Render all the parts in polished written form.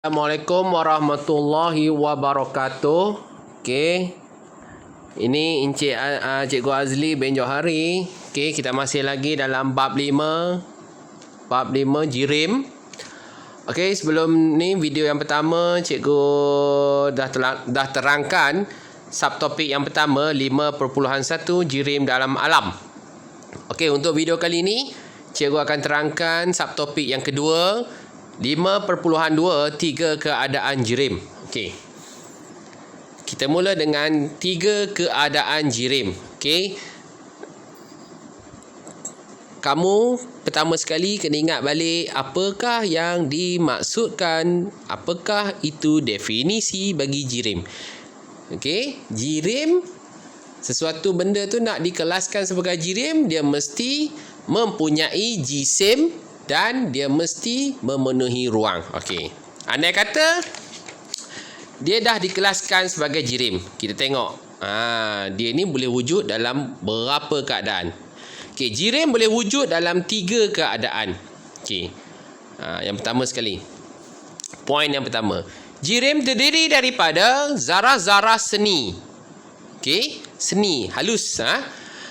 Assalamualaikum warahmatullahi wabarakatuh. Okey. Ini Encik Cikgu Azli bin Johari. Okey, kita masih lagi dalam bab 5. Bab 5 jirim. Okey, sebelum ni video yang pertama cikgu dah terangkan subtopik yang pertama 5.1 jirim dalam alam. Okey, untuk video kali ini cikgu akan terangkan subtopik yang kedua 5.2 3 keadaan jirim. Okey. Kita mula dengan 3 keadaan jirim. Okey. Kamu pertama sekali kena ingat balik apakah yang dimaksudkan, apakah itu definisi bagi jirim. Okey, jirim, sesuatu benda tu nak dikelaskan sebagai jirim, dia mesti mempunyai jisim dan dia mesti memenuhi ruang. Okey. Andai kata dia dah dikelaskan sebagai jirim, kita tengok dia ni boleh wujud dalam berapa keadaan. Okey, jirim boleh wujud dalam 3 keadaan. Okey. Yang pertama sekali, poin yang pertama, jirim terdiri daripada zarah-zarah seni. Okey, seni halus.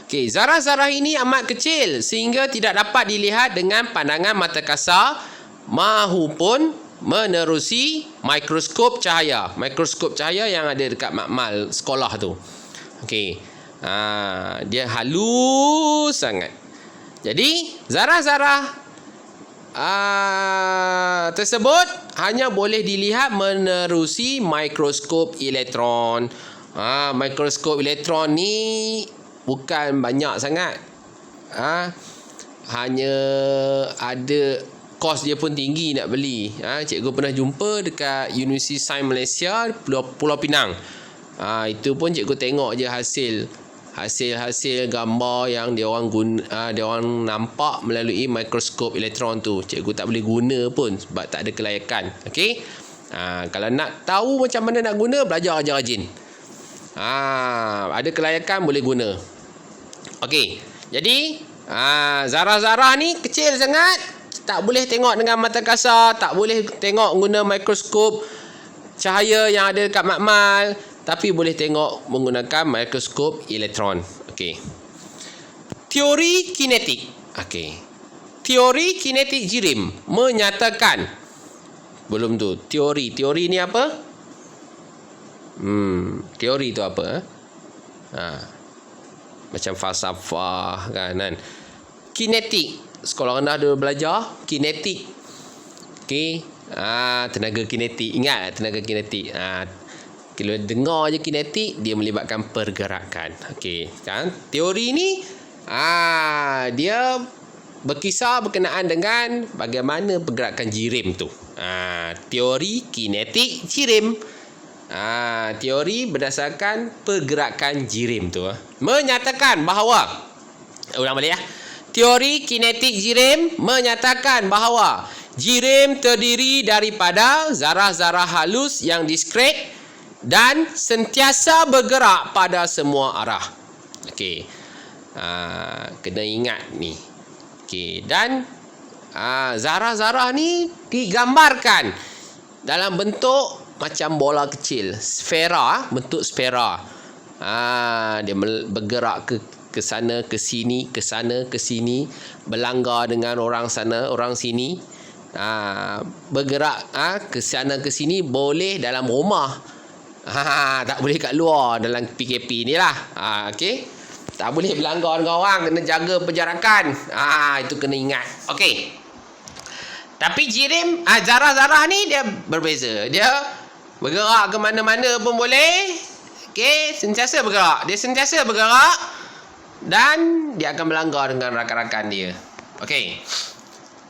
Okey, zarah-zarah ini amat kecil sehingga tidak dapat dilihat dengan pandangan mata kasar mahupun menerusi mikroskop cahaya. Mikroskop cahaya yang ada dekat makmal sekolah tu. Okey. Dia halus sangat. Jadi, zarah-zarah tersebut hanya boleh dilihat menerusi mikroskop elektron. Mikroskop elektron ni bukan banyak sangat. Hanya ada kos dia pun tinggi nak beli. Cikgu pernah jumpa dekat Universiti Sains Malaysia Pulau Pinang. Itu pun cikgu tengok je hasil gambar yang dia orang nampak melalui mikroskop elektron tu. Cikgu tak boleh guna pun sebab tak ada kelayakan. Okey. Kalau nak tahu macam mana nak guna, belajar aja rajin. Ada kelayakan boleh guna. Okey. Jadi, zarah-zarah ni kecil sangat, tak boleh tengok dengan mata kasar, tak boleh tengok guna mikroskop cahaya yang ada dekat makmal, tapi boleh tengok menggunakan mikroskop elektron. Okey. Teori kinetik. Okey. Teori kinetik jirim menyatakan, belum tu, teori ni apa? Teori tu apa? Macam falsafah kan. Kinetik, sekolah rendah dia belajar kinetik. Okey. Tenaga kinetik. Ingat tenaga kinetik. Kalau dengar je kinetik, dia melibatkan pergerakan. Okey, kan? Teori ni dia berkisar berkenaan dengan bagaimana pergerakan jirim tu. Teori kinetik jirim. Teori berdasarkan pergerakan jirim tu menyatakan bahawa, ulang balik ya. Teori kinetik jirim menyatakan bahawa jirim terdiri daripada zarah-zarah halus yang diskret dan sentiasa bergerak pada semua arah. Okey. Kena ingat ni. Okey, dan zarah-zarah ni digambarkan dalam bentuk macam bola kecil, sfera, bentuk sfera. Dia bergerak ke sana ke sini, ke sana ke sini, berlanggar dengan orang sana, orang sini. Bergerak ke sana ke sini boleh dalam rumah. Tak boleh kat luar dalam PKP ni lah. Okey. Tak boleh berlanggar dengan orang, kena jaga penjarakan. Itu kena ingat. Okey. Tapi jirim, zarah-zarah ni dia berbeza. Dia bergerak ke mana-mana pun boleh. Okey, sentiasa bergerak. Dia sentiasa bergerak dan dia akan melanggar dengan rakan-rakan dia. Okey.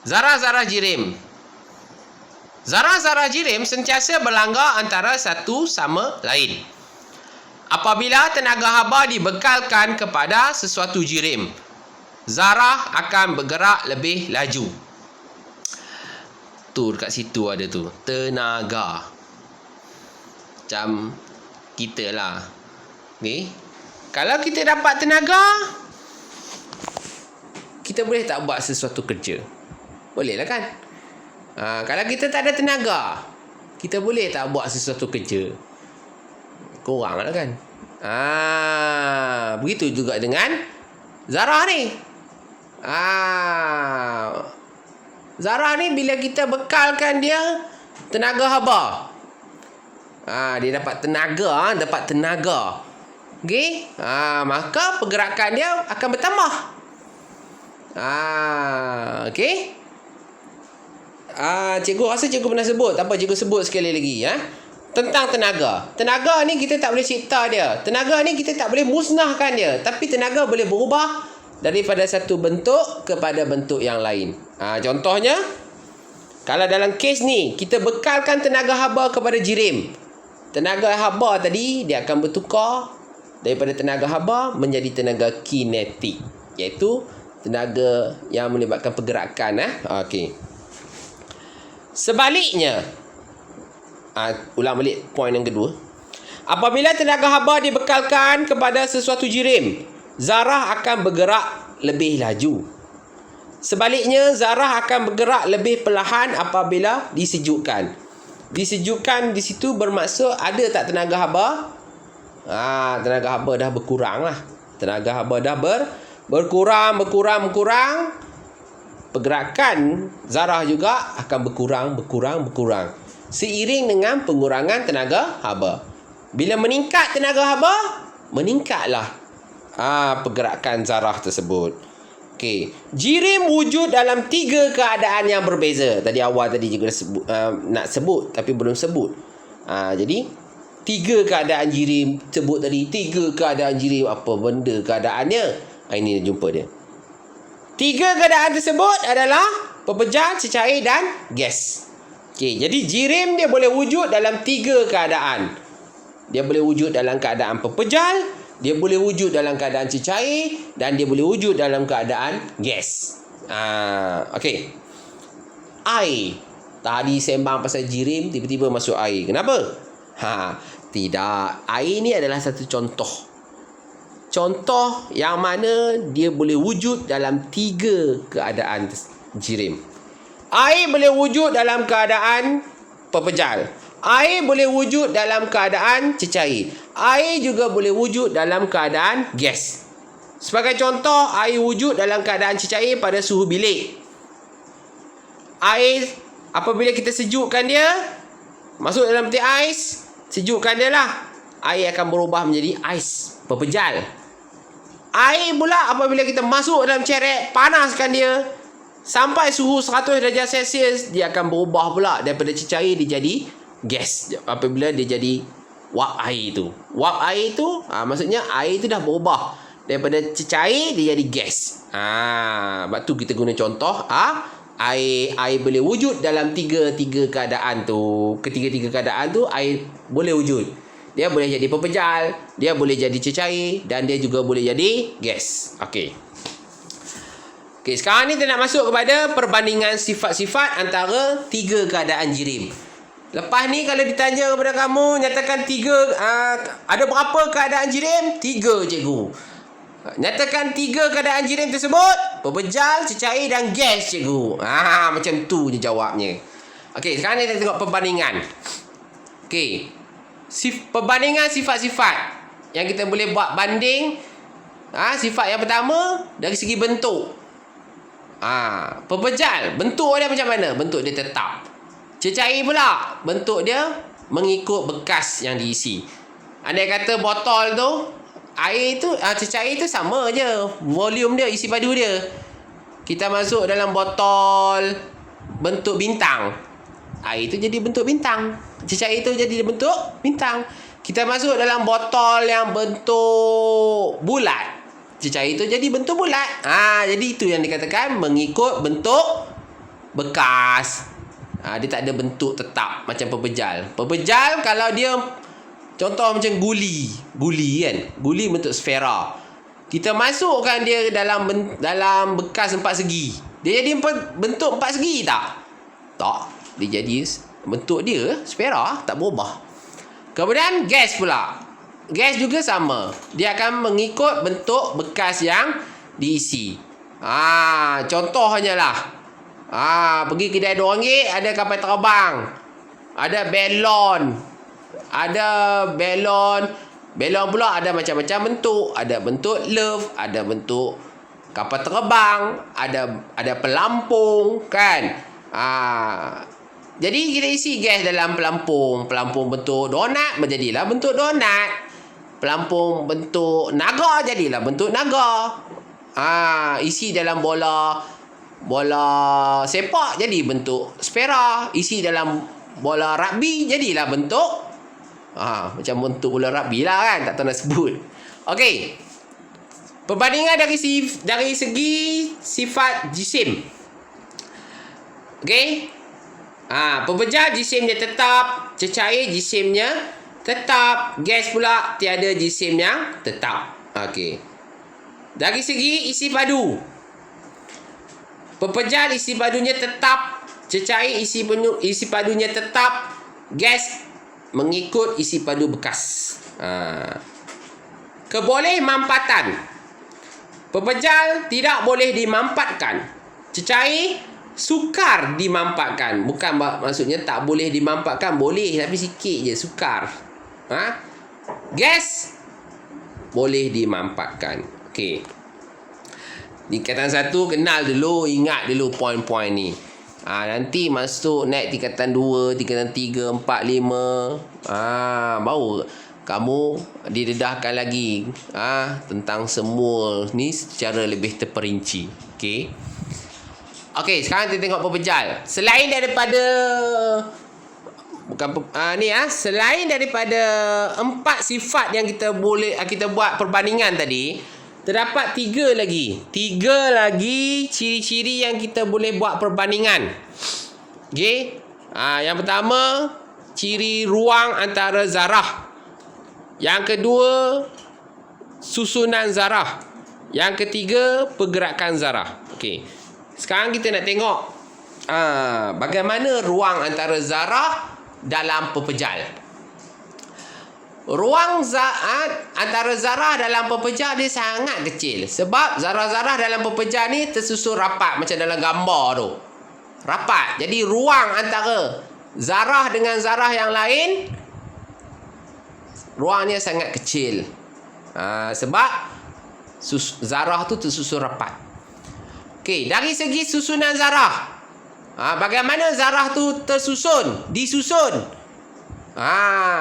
Zarah-zarah jirim. Zarah-zarah jirim sentiasa berlanggar antara satu sama lain. Apabila tenaga haba dibekalkan kepada sesuatu jirim, zarah akan bergerak lebih laju. Tu dekat situ ada tu, tenaga. Macam kita lah. Okay. Kalau kita dapat tenaga, kita boleh tak buat sesuatu kerja? Boleh lah kan? Kalau kita tak ada tenaga, kita boleh tak buat sesuatu kerja? Korang lah kan. Begitu juga dengan Zarah ni. Zarah ni bila kita bekalkan dia tenaga haba. Dia dapat tenaga. Okey? Maka pergerakan dia akan bertambah. Okey? Cikgu rasa cikgu pernah sebut. Tak apa, cikgu sebut sekali lagi. Tentang tenaga. Tenaga ni kita tak boleh cipta dia. Tenaga ni kita tak boleh musnahkan dia. Tapi tenaga boleh berubah daripada satu bentuk kepada bentuk yang lain. Contohnya, kalau dalam kes ni, kita bekalkan tenaga haba kepada jirim. Tenaga haba tadi, dia akan bertukar daripada tenaga haba menjadi tenaga kinetik. Iaitu tenaga yang melibatkan pergerakan. Okey. Sebaliknya, ulang balik poin yang kedua. Apabila tenaga haba dibekalkan kepada sesuatu jirim, zarah akan bergerak lebih laju. Sebaliknya, zarah akan bergerak lebih perlahan apabila disejukkan. Disejukkan di situ bermaksud ada tak tenaga haba? Tenaga haba dah berkurang lah. Tenaga haba dah berkurang. Pergerakan zarah juga akan berkurang. Seiring dengan pengurangan tenaga haba. Bila meningkat tenaga haba, meningkatlah pergerakan zarah tersebut. Okey, jirim wujud dalam 3 keadaan yang berbeza. Tadi awal tadi juga nak sebut tapi belum sebut. Jadi 3 keadaan jirim sebut tadi. 3 keadaan jirim, apa benda keadaannya? Ini jumpa dia. 3 keadaan tersebut adalah pepejal, cecair dan gas. Okey, jadi jirim dia boleh wujud dalam 3 keadaan. Dia boleh wujud dalam keadaan pepejal, dia boleh wujud dalam keadaan cecair, dan dia boleh wujud dalam keadaan gas. Okey. Air. Tadi sembang pasal jirim, tiba-tiba masuk air. Kenapa? Tidak. Air ni adalah satu contoh. Contoh yang mana dia boleh wujud dalam 3 keadaan jirim. Air boleh wujud dalam keadaan pepejal. Air boleh wujud dalam keadaan cecair. Air juga boleh wujud dalam keadaan gas. Sebagai contoh, air wujud dalam keadaan cecair pada suhu bilik. Air, apabila kita sejukkan dia, masuk dalam peti ais, sejukkan dia lah, air akan berubah menjadi ais pepejal. Air pula apabila kita masuk dalam cerek, panaskan dia sampai suhu 100 darjah Celsius, dia akan berubah pula daripada cecair dia jadi gas apabila dia jadi wap air tu. Wap air tu maksudnya air tu dah berubah daripada cecair dia jadi gas. Sebab tu kita guna contoh air boleh wujud dalam tiga keadaan tu. Ketiga-tiga keadaan tu air boleh wujud. Dia boleh jadi pepejal, dia boleh jadi cecair, dan dia juga boleh jadi gas. Okey, sekarang ni kita nak masuk kepada perbandingan sifat-sifat antara 3 keadaan jirim. Lepas ni kalau ditanya kepada kamu, nyatakan 3, ada berapa keadaan jirim? 3, cikgu. Nyatakan 3 keadaan jirim tersebut: pepejal, cecair dan gas, cikgu. Macam tu je jawabnya. Okey, sekarang ni kita tengok perbandingan. Okey, perbandingan sifat-sifat yang kita boleh buat banding. Sifat yang pertama dari segi bentuk. Pepejal, bentuk dia macam mana? Bentuk dia tetap. Cecair pula, bentuk dia mengikut bekas yang diisi. Andai kata botol tu, air tu, cecair tu sama je, volume dia, isi padu dia. Kita masuk dalam botol bentuk bintang, air tu jadi bentuk bintang, cecair tu jadi bentuk bintang. Kita masuk dalam botol yang bentuk bulat, cecair tu jadi bentuk bulat. Jadi itu yang dikatakan mengikut bentuk bekas. Dia tak ada bentuk tetap macam pepejal. Pepejal kalau dia contoh macam guli kan. Guli bentuk sfera. Kita masukkan dia dalam bekas 4 segi. Dia jadi bentuk 4 segi tak? Tak. Dia jadi bentuk dia sfera, tak berubah. Kemudian gas pula. Gas juga sama. Dia akan mengikut bentuk bekas yang diisi. Contohnya lah, pergi kedai RM2 ada kapal terbang. ada balon. Balon pula ada macam-macam bentuk. Ada bentuk love, ada bentuk kapal terbang, ada pelampung kan. Jadi kita isi gas dalam pelampung. Pelampung bentuk donat menjadilah bentuk donat. Pelampung bentuk naga jadilah bentuk naga. Isi dalam bola sepak jadi bentuk spera. Isi dalam bola rugby jadilah bentuk macam bentuk bola rugby lah kan, tak tahu nak sebut. Okey. Perbandingan dari segi sifat jisim. Okey. Pepejal jisimnya tetap, cecair jisimnya tetap, gas pula tiada jisim yang tetap. Okey. Dari segi isi padu. Pepejal isi padunya tetap, cecair isi padunya tetap, gas mengikut isi padu bekas. Kebolehmampatan. Pepejal tidak boleh dimampatkan. Cecair sukar dimampatkan. Bukan maksudnya tak boleh dimampatkan, boleh tapi sikit je sukar. Gas boleh dimampatkan. Okey. Tingkatan 1 kenal dulu, ingat dulu poin-poin ni. Nanti masuk naik tingkatan 2, tingkatan 3, 4, 5. Baru kamu didedahkan lagi tentang semua ni secara lebih terperinci. Okey. Okey, sekarang kita tengok pepejal. Selain daripada selain daripada 4 sifat yang kita buat perbandingan tadi, terdapat 3 lagi ciri-ciri yang kita boleh buat perbandingan. Okey. Yang pertama, ciri ruang antara zarah. Yang kedua, susunan zarah. Yang ketiga, pergerakan zarah. Okey. Sekarang kita nak tengok bagaimana ruang antara zarah dalam pepejal. Ruang antara zarah dalam pepejal dia sangat kecil. Sebab zarah-zarah dalam pepejal ni tersusun rapat macam dalam gambar tu. Rapat. Jadi ruang antara zarah dengan zarah yang lain, ruangnya sangat kecil. Sebab zarah tu tersusun rapat. Okey, dari segi susunan zarah. Bagaimana zarah tu disusun?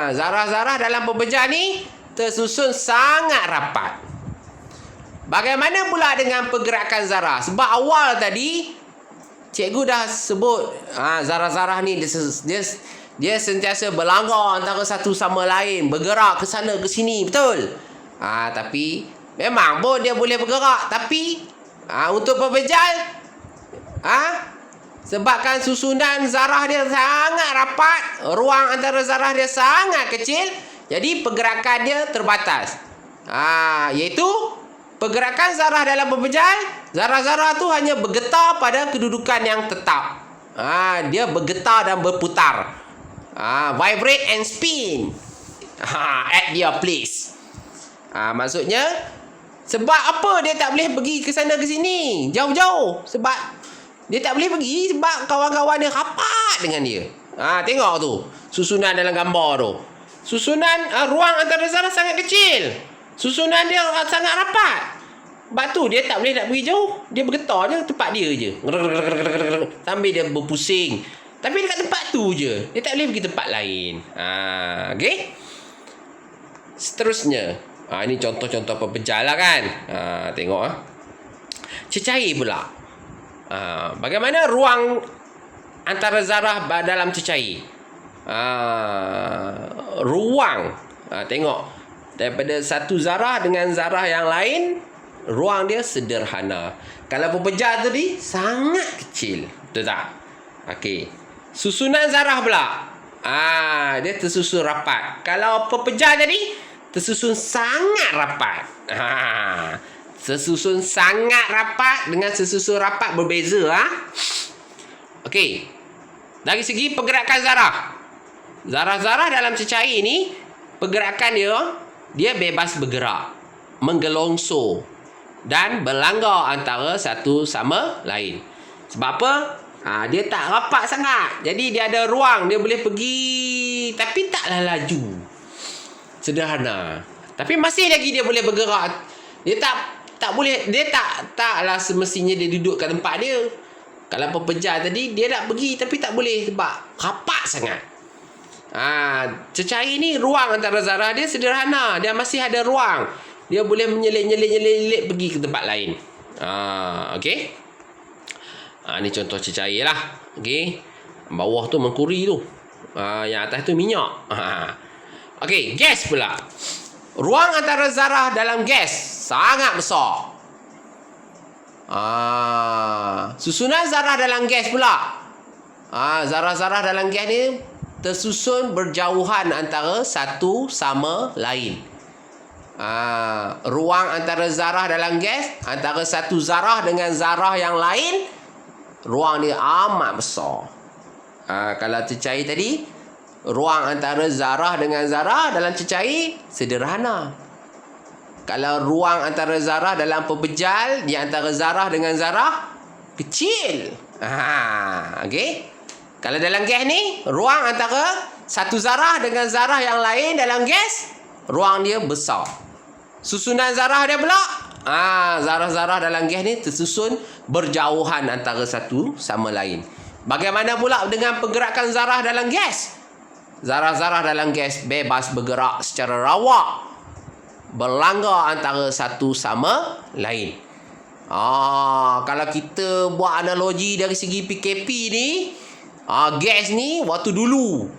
Zarah-zarah dalam pepejal ni tersusun sangat rapat. Bagaimana pula dengan pergerakan zarah? Sebab awal tadi cikgu dah sebut zarah-zarah ni dia sentiasa berlanggar antara satu sama lain, bergerak ke sana ke sini, betul? Tapi memang pun dia boleh bergerak, tapi untuk pepejal sebabkan susunan zarah dia sangat rapat, ruang antara zarah dia sangat kecil, jadi pergerakan dia terbatas. Iaitu pergerakan zarah dalam pepejal, zarah-zarah tu hanya bergetar pada kedudukan yang tetap. Dia bergetar dan berputar. Vibrate and spin at their place. Maksudnya, sebab apa dia tak boleh pergi ke sana ke sini jauh-jauh? Sebab dia tak boleh pergi sebab kawan-kawan dia rapat dengan dia. Tengok tu susunan dalam gambar tu. Susunan ruang antara zarah sangat kecil. Susunan dia sangat rapat. Sebab tu dia tak boleh nak pergi jauh. Dia bergetar je tempat dia je. Sambil dia berpusing. Tapi dekat tempat tu je. Dia tak boleh pergi tempat lain. Okey. Seterusnya. Ini contoh-contoh pepejal lah kan. Tengok cecair pula. Bagaimana ruang antara zarah dalam cecair? Ruang. Tengok. Daripada satu zarah dengan zarah yang lain, ruang dia sederhana. Kalau pepejal tadi, sangat kecil. Betul tak? Okey. Susunan zarah pula. Dia tersusun rapat. Kalau pepejal tadi, tersusun sangat rapat. Sesusun sangat rapat dengan sesusun rapat berbeza. Okey. Dari segi pergerakan zarah. Zarah-zarah dalam cecair ni, pergerakan dia bebas bergerak, menggelongsor dan berlanggar antara satu sama lain. Sebab apa? Dia tak rapat sangat. Jadi dia ada ruang, dia boleh pergi tapi taklah laju. Sederhana. Tapi masih lagi dia boleh bergerak. Dia tak boleh, dia taklah semestinya dia duduk kat tempat dia. Kalau pepejal tadi dia nak pergi tapi tak boleh sebab rapat sangat. Cecair ni ruang antara zarah dia sederhana. Dia masih ada ruang. Dia boleh menyelit pergi ke tempat lain. Okey. Ni contoh cecair lah. Okey. Bawah tu merkuri tu. Yang atas tu minyak. Okey, gas pula. Ruang antara zarah dalam gas sangat besar. Susunan zarah dalam gas pula. Zarah-zarah dalam gas ni tersusun berjauhan antara satu sama lain. Ruang antara zarah dalam gas, antara satu zarah dengan zarah yang lain, ruang dia amat besar. Kalau cecair tadi, ruang antara zarah dengan zarah dalam cecair sederhana. Kalau ruang antara zarah dalam pepejal, di antara zarah dengan zarah kecil. Okey. Kalau dalam gas ni, ruang antara satu zarah dengan zarah yang lain dalam gas, ruang dia besar. Susunan zarah dia pula, zarah-zarah dalam gas ni tersusun berjauhan antara satu sama lain. Bagaimana pula dengan pergerakan zarah dalam gas? Zarah-zarah dalam gas bebas bergerak secara rawak, berlanggar antara satu sama lain. Kalau kita buat analogi dari segi PKP ni, gas ni waktu dulu.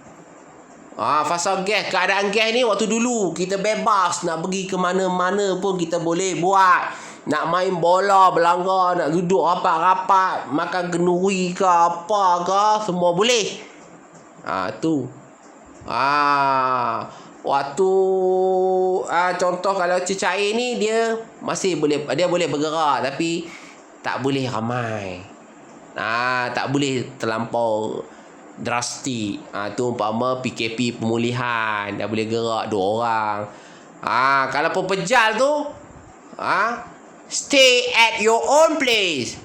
Fasa gas, keadaan gas ni waktu dulu kita bebas nak pergi ke mana-mana pun kita boleh buat. Nak main bola, berlanggar, nak duduk rapat-rapat, makan kenduri ke apa ke, semua boleh. Tu. Waktu contoh kalau cecair ni dia masih boleh, dia boleh bergerak tapi tak boleh ramai. Tak boleh terlampau drastik. Tu umpama PKP pemulihan, dah boleh gerak 2 orang. Kalau pepejal tu, stay at your own place.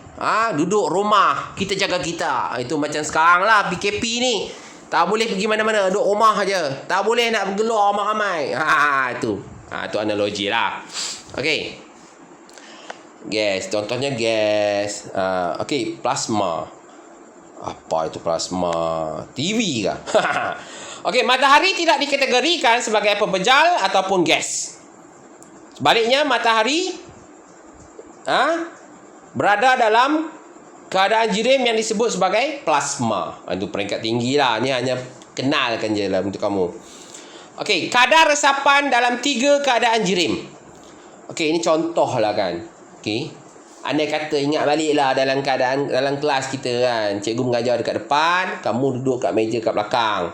Duduk rumah, kita jaga kita. Itu macam sekarang lah PKP ni. Tak boleh pergi mana-mana, duduk rumah aja. Tak boleh nak bergeluar ramai-ramai. Itu analogi lah. Okey. Gas, contohnya gas. Okey, plasma. Apa itu plasma? TV kah? Okey, matahari tidak dikategorikan sebagai pepejal ataupun gas. Sebaliknya, matahari berada dalam keadaan jirim yang disebut sebagai plasma. Itu peringkat tinggi lah. Ni hanya kenalkan je lah untuk kamu. Okey, kadar resapan dalam 3 keadaan jirim. Okey, ini contoh lah kan. Okey, andai kata ingat balik lah dalam keadaan dalam kelas kita kan, cikgu mengajar dekat depan, kamu duduk kat meja kat belakang.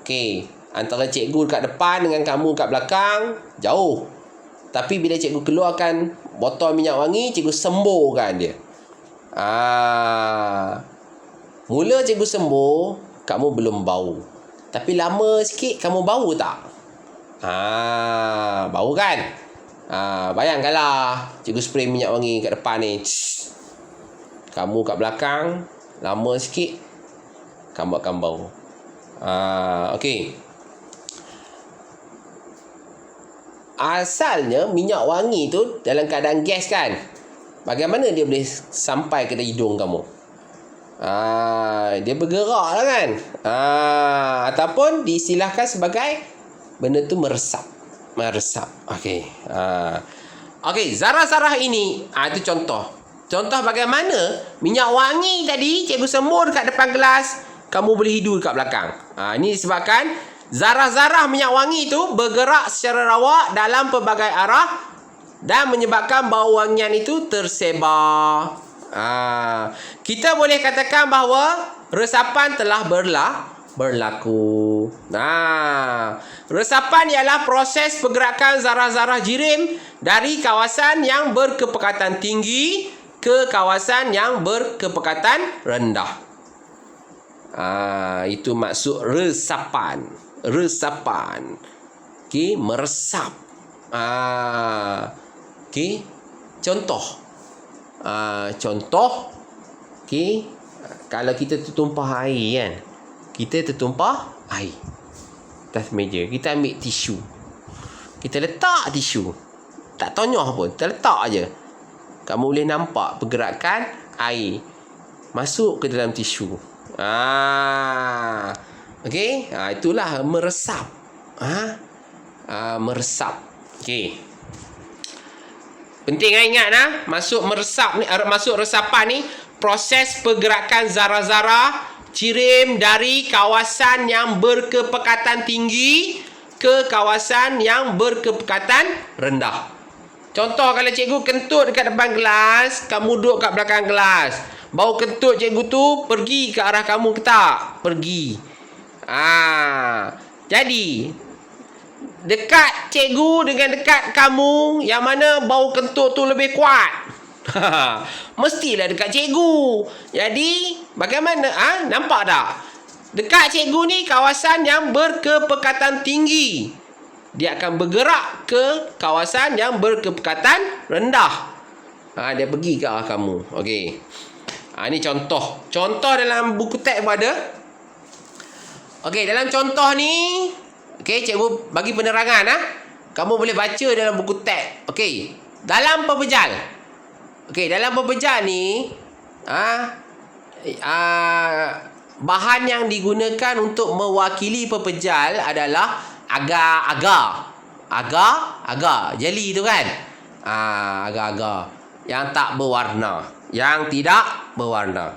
Okey, antara cikgu dekat depan dengan kamu kat belakang jauh. Tapi bila cikgu keluarkan botol minyak wangi, cikgu semburkan dia. Mula cikgu sembur, kamu belum bau. Tapi lama sikit kamu bau tak? Bau kan? Bayangkanlah cikgu spray minyak wangi kat depan ni. Kamu kat belakang, lama sikit kamu akan bau. Okey. Asalnya minyak wangi tu dalam keadaan gas kan. Bagaimana dia boleh sampai ke hidung kamu? Dia bergerak lah kan. Ataupun diistilahkan sebagai benda tu meresap. Okey. Okey, zarah-zarah ini itu contoh. Contoh bagaimana minyak wangi tadi cikgu sembur dekat depan kelas, kamu boleh hidu dekat belakang. Ini disebabkan zarah-zarah minyak wangi itu bergerak secara rawak dalam pelbagai arah dan menyebabkan bau wangian itu tersebar. Kita boleh katakan bahawa resapan telah berlaku. Resapan ialah proses pergerakan zarah-zarah jirim dari kawasan yang berkepekatan tinggi ke kawasan yang berkepekatan rendah. Itu maksud resapan. Okey, meresap. Okey, contoh. Okey, kalau kita tertumpah air kan, kita tertumpah air atas meja, kita ambil tisu, kita letak tisu, tak tonyoh pun, kita letak aje. Kamu boleh nampak pergerakan air masuk ke dalam tisu. Okey, itulah meresap. Meresap. Okey. Penting ingat masuk meresap ni, masuk resapan ni, proses pergerakan zarah-zarah jirim dari kawasan yang berkepekatan tinggi ke kawasan yang berkepekatan rendah. Contoh, kalau cikgu kentut dekat depan kelas, kamu duduk kat belakang kelas, bau kentut cikgu tu pergi ke arah kamu ke tak? Pergi. Jadi dekat cikgu dengan dekat kamu, yang mana bau kentut tu lebih kuat? Mestilah dekat cikgu. Jadi bagaimana? Nampak tak? Dekat cikgu ni kawasan yang berkepekatan tinggi, dia akan bergerak ke kawasan yang berkepekatan rendah. Dia pergi ke arah kamu. Okey. Ini contoh. Contoh dalam buku teks pun ada. Okey, dalam contoh ni, okey, cikgu bagi penerangan. Kamu boleh baca dalam buku teks. Okey. Dalam pepejal. Okey, dalam pepejal ni, bahan yang digunakan untuk mewakili pepejal adalah agar-agar jeli tu kan. Agar-agar yang tak berwarna, yang tidak berwarna.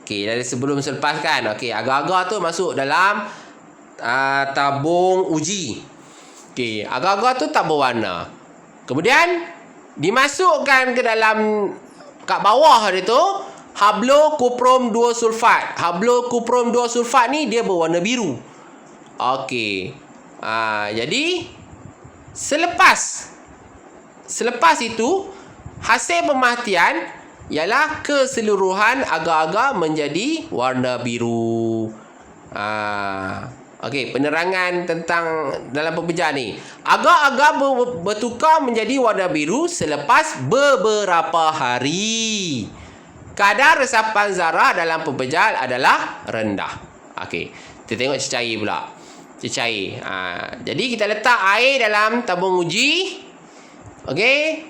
Okey, dari selepas kan. Okey, agar-agar tu masuk dalam tabung uji. Okey, agar-agar tu tak berwarna. Kemudian dimasukkan ke dalam, kat bawah dia tu, hablokuprom 2 sulfat. Hablokuprom 2 sulfat ni dia berwarna biru. Okey. Jadi selepas itu, hasil pemerhatian ialah keseluruhan agar-agar menjadi warna biru. Okey, penerangan tentang dalam pepejal ni. Agar-agar bertukar menjadi warna biru selepas beberapa hari. Kadar resapan zarah dalam pepejal adalah rendah. Okey, kita tengok cecair pula. Cecair. Jadi kita letak air dalam tabung uji. Okey.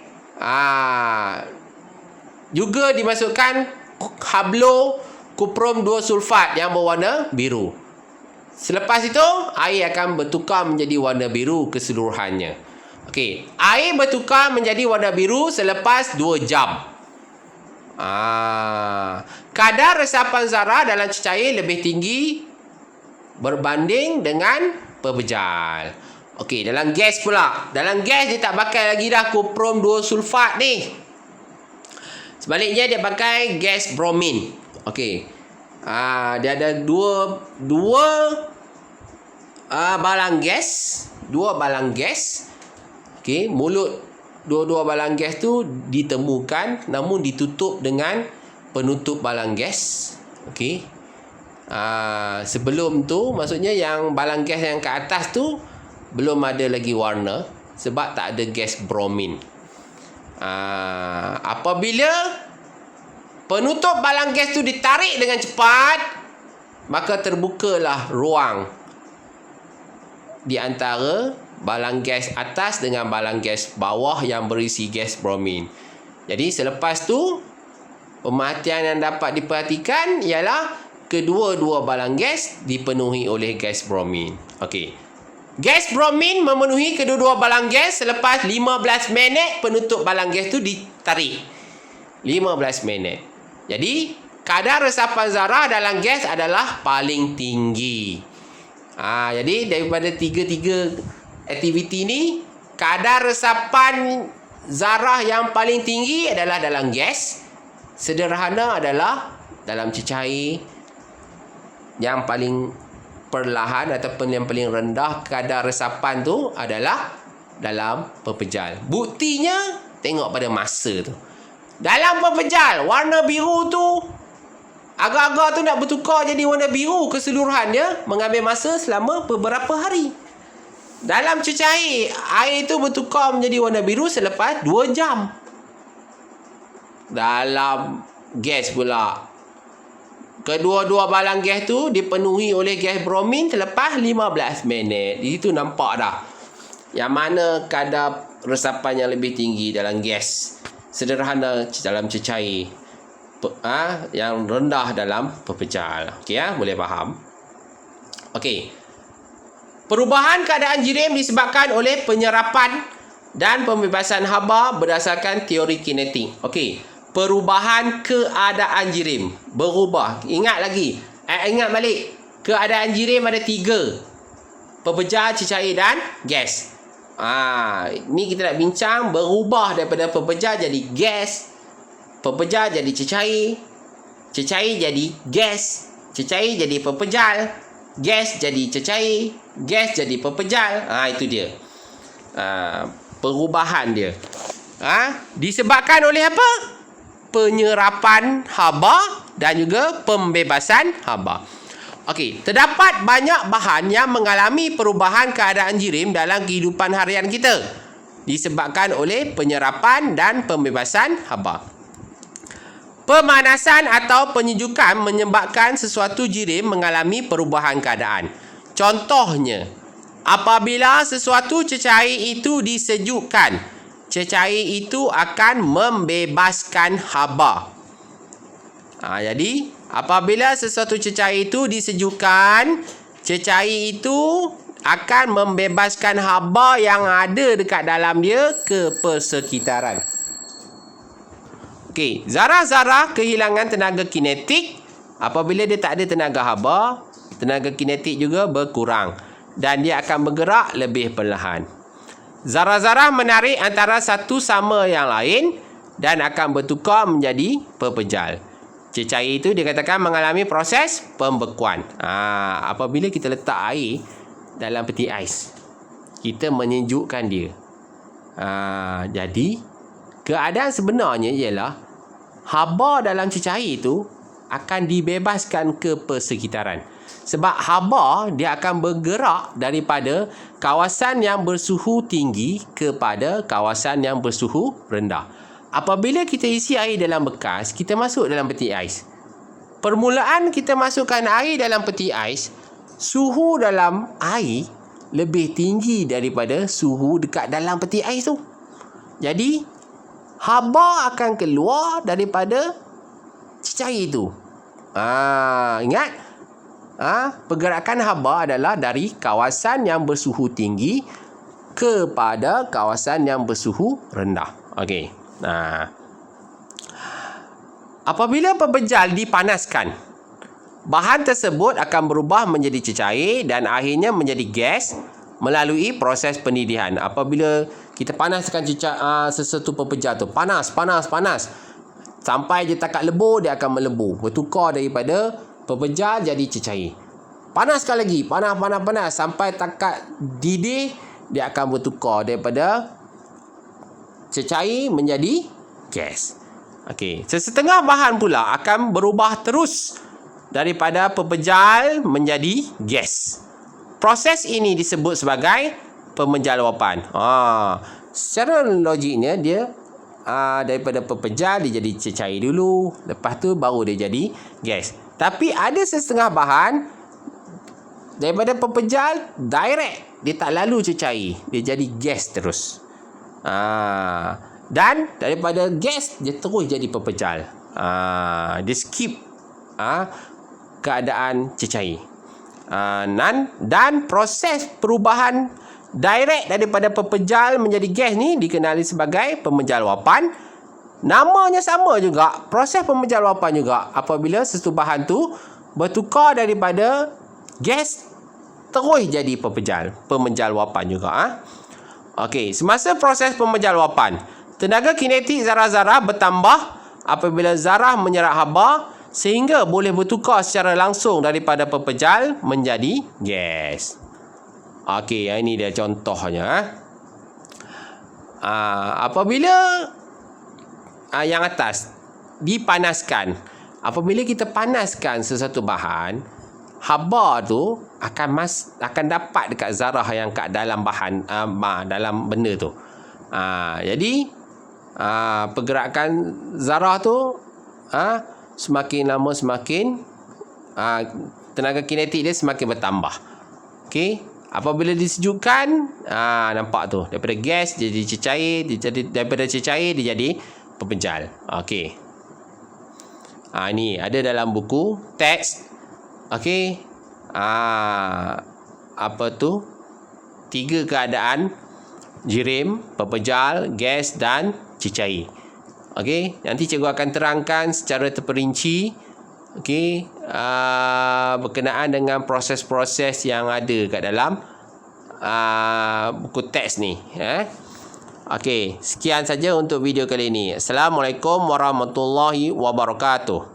Juga dimasukkan hablokuprom 2 sulfat yang berwarna biru. Selepas itu, air akan bertukar menjadi warna biru keseluruhannya. Okey, air bertukar menjadi warna biru selepas 2 jam. Kadar resapan zarah dalam cecair lebih tinggi berbanding dengan pepejal. Okey, dalam gas pula. Dalam gas dia tak pakai lagi dah kuprom 2 sulfat ni. Sebaliknya dia pakai gas bromin. Okey. Dia ada dua balang gas. Dua balang gas. Okey, mulut dua-dua balang gas tu ditemukan, namun ditutup dengan penutup balang gas. Okey. Sebelum tu, maksudnya yang balang gas yang ke atas tu belum ada lagi warna sebab tak ada gas bromin. Apabila penutup balang gas tu ditarik dengan cepat, maka terbukalah ruang di antara balang gas atas dengan balang gas bawah yang berisi gas bromin. Jadi selepas tu, pemerhatian yang dapat diperhatikan ialah kedua-dua balang gas dipenuhi oleh gas bromin. Okey. Gas bromin memenuhi kedua-dua balang gas selepas 15 minit penutup balang gas tu ditarik. 15 minit. Jadi, kadar resapan zarah dalam gas adalah paling tinggi. Jadi, daripada tiga-tiga aktiviti ni, kadar resapan zarah yang paling tinggi adalah dalam gas. Sederhana adalah dalam cecair. Yang paling perlahan ataupun yang paling rendah kadar resapan tu adalah dalam pepejal. Buktinya, tengok pada masa tu. Dalam pepejal, warna biru tu, agar-agar tu nak bertukar jadi warna biru keseluruhannya mengambil masa selama beberapa hari. Dalam cecair, air tu bertukar menjadi warna biru selepas 2 jam. Dalam gas pula, kedua-dua balang gas tu dipenuhi oleh gas bromin selepas 15 minit. Di situ nampak dah yang mana kadar resapan yang lebih tinggi dalam gas sederhana dalam cecair, yang rendah dalam pepejal. Okey, boleh faham? Okey. Perubahan keadaan jirim disebabkan oleh penyerapan dan pembebasan haba berdasarkan teori kinetik. Okey. Perubahan keadaan jirim berubah. Ingat lagi. Ingat balik. Keadaan jirim ada 3. Pepejal, cecair dan gas. Ni kita nak bincang berubah daripada pepejal jadi gas. Pepejal jadi cecair. Cecair jadi gas. Cecair jadi pepejal. Gas jadi cecair. Gas jadi pepejal. Itu dia. Perubahan dia. Disebabkan oleh apa? Penyerapan haba dan juga pembebasan haba. Okey, terdapat banyak bahan yang mengalami perubahan keadaan jirim dalam kehidupan harian kita disebabkan oleh penyerapan dan pembebasan haba. Pemanasan atau penyejukan menyebabkan sesuatu jirim mengalami perubahan keadaan. Contohnya, apabila sesuatu cecair itu disejukkan, cecair itu akan membebaskan haba. Jadi, apabila sesuatu cecair itu disejukkan, cecair itu akan membebaskan haba yang ada dekat dalam dia ke persekitaran. Okey, zarah-zarah kehilangan tenaga kinetik. Apabila dia tak ada tenaga haba, tenaga kinetik juga berkurang dan dia akan bergerak lebih perlahan. Zarah-zarah menarik antara satu sama yang lain dan akan bertukar menjadi pepejal. Cecair itu dikatakan mengalami proses pembekuan. Apabila kita letak air dalam peti ais, kita menyejukkan dia. Jadi, keadaan sebenarnya ialah haba dalam cecair itu akan dibebaskan ke persekitaran. Sebab haba dia akan bergerak daripada kawasan yang bersuhu tinggi kepada kawasan yang bersuhu rendah. Apabila kita isi air dalam bekas, kita masuk dalam peti ais. Permulaan kita masukkan air dalam peti ais, suhu dalam air lebih tinggi daripada suhu dekat dalam peti ais tu. Jadi, haba akan keluar daripada cecair tu. Ingat? Pergerakan haba adalah dari kawasan yang bersuhu tinggi kepada kawasan yang bersuhu rendah. Okey. Apabila pepejal dipanaskan, bahan tersebut akan berubah menjadi cecair dan akhirnya menjadi gas melalui proses pendidihan. Apabila kita panaskan sesuatu pepejal tu, panas sampai dia takat lebur, dia akan melebur, bertukar daripada pepejal jadi cecair. Panaskan lagi, panas sampai takat didih, dia akan bertukar daripada cecair menjadi gas. Okey, sesetengah bahan pula akan berubah terus daripada pepejal menjadi gas. Proses ini disebut sebagai pemenjaluapan. Secara logiknya dia daripada pepejal dia jadi cecair dulu, lepas tu baru dia jadi gas. Tapi ada setengah bahan daripada pepejal direct, dia tak lalu cecair, dia jadi gas terus. Dan daripada gas dia terus jadi pepejal. Dia skip keadaan cecair. Dan proses perubahan direct daripada pepejal menjadi gas ni dikenali sebagai pemenjaluapan. Namanya sama juga, proses pemenjaluapan juga. Apabila sesuatu bahan tu bertukar daripada gas terus jadi pepejal, pemenjaluapan juga. Okey, semasa proses pemenjaluapan, tenaga kinetik zarah-zarah bertambah apabila zarah menyerap haba sehingga boleh bertukar secara langsung daripada pepejal menjadi gas. Okey, ini dia contohnya. Apabila yang atas dipanaskan, apabila kita panaskan sesuatu bahan, haba tu akan dapat dekat zarah yang kat dalam bahan dalam benda tu. Jadi pergerakan zarah tu semakin lama semakin tenaga kinetik dia semakin bertambah. Okey, apabila disejukkan, nampak tu, daripada gas dia jadi cecair, daripada cecair dia jadi pepejal. Okey. Ni ada dalam buku teks. Okey. Apa tu? 3 keadaan jirim, pepejal, gas dan cecair. Okey, nanti cikgu akan terangkan secara terperinci, okey, berkenaan dengan proses-proses yang ada kat dalam buku teks ni. Okey, sekian saja untuk video kali ini. Assalamualaikum warahmatullahi wabarakatuh.